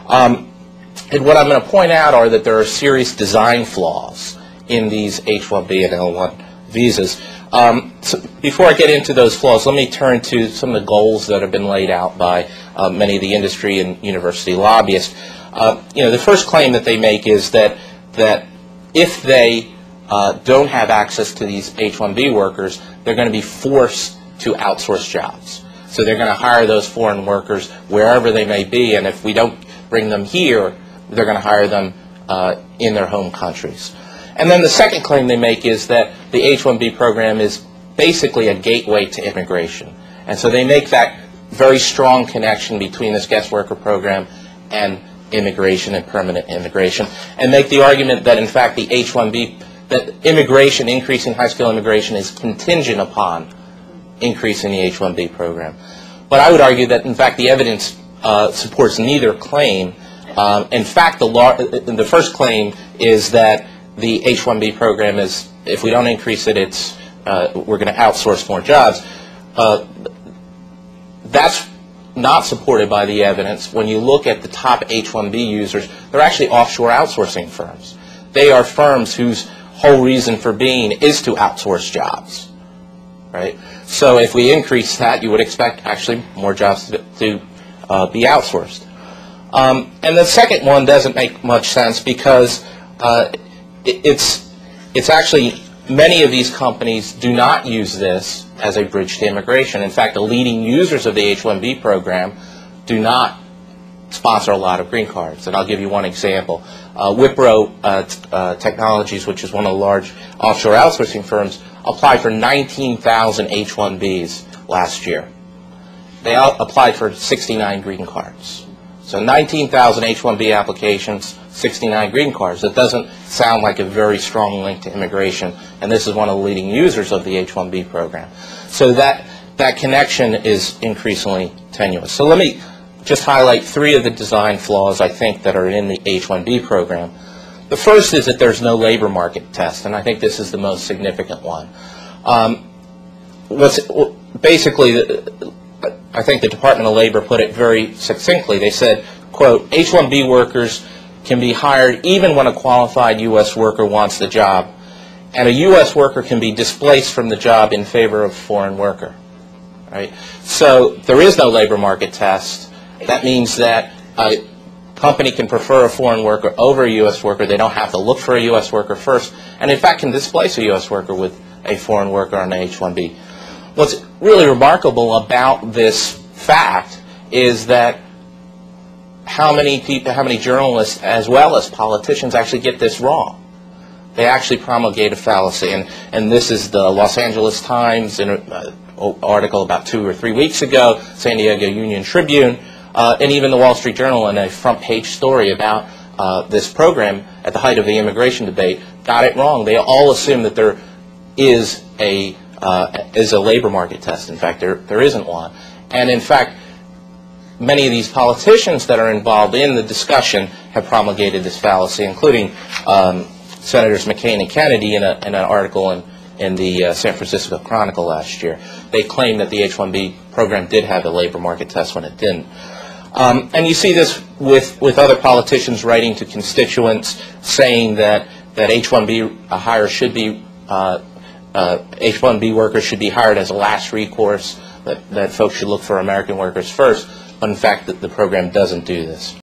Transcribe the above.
And what I'm going to point out are that there are serious design flaws in these H-1B and L-1 visas. So before I get into those flaws, let me turn to some of the goals that have been laid out by many of the industry and university lobbyists. The first claim that they make is that if they don't have access to these H-1B workers, they're going to be forced to outsource jobs. So they're going to hire those foreign workers wherever they may be, and if we don't bring them here, they're going to hire them in their home countries. And then the second claim they make is that the H-1B program is basically a gateway to immigration. And so they make that very strong connection between this guest worker program and immigration and permanent immigration, and make the argument that in fact the H-1B, that immigration, increasing high-skill immigration, is contingent upon increasing the H-1B program. But I would argue that in fact the evidence supports neither claim. In fact, the first claim is that the H-1B program is, if we don't increase it, we're going to outsource more jobs. That's not supported by the evidence. When you look at the top H-1B users, they're actually offshore outsourcing firms. They are firms whose whole reason for being is to outsource jobs, right? So if we increase that, you would expect actually more jobs to be outsourced. And the second one doesn't make much sense because it's actually, many of these companies do not use this as a bridge to immigration. In fact, the leading users of the H-1B program do not sponsor a lot of green cards. And I'll give you one example. Wipro Technologies, which is one of the large offshore outsourcing firms, applied for 19,000 H-1Bs last year. They applied for 69 green cards. So 19,000 H-1B applications, 69 green cards. That doesn't sound like a very strong link to immigration, and this is one of the leading users of the H-1B program. So that connection is increasingly tenuous. So let me just highlight three of the design flaws I think that are in the H-1B program. The first is that there's no labor market test, and I think this is the most significant one. Basically, I think the Department of Labor put it very succinctly. They said, quote, H-1B workers can be hired even when a qualified U.S. worker wants the job, and a U.S. worker can be displaced from the job in favor of a foreign worker. Right? So there is no labor market test. That means that a company can prefer a foreign worker over a U.S. worker. They don't have to look for a U.S. worker first, and in fact can displace a U.S. worker with a foreign worker on an H-1B. What's really remarkable about this fact is that how many journalists as well as politicians actually get this wrong. They actually promulgate a fallacy, and this is the Los Angeles Times in an article about 2 or 3 weeks ago, San Diego Union Tribune, and even the Wall Street Journal in a front page story about this program at the height of the immigration debate got it wrong. They all assume that there is a labor market test. In fact, there isn't one. And in fact, many of these politicians that are involved in the discussion have promulgated this fallacy, including Senators McCain and Kennedy in an article in the San Francisco Chronicle last year. They claimed that the H-1B program did have a labor market test when it didn't. And you see this with other politicians writing to constituents saying that H-1B hire should be H-1B workers should be hired as a last recourse, that folks should look for American workers first, but in fact the program doesn't do this.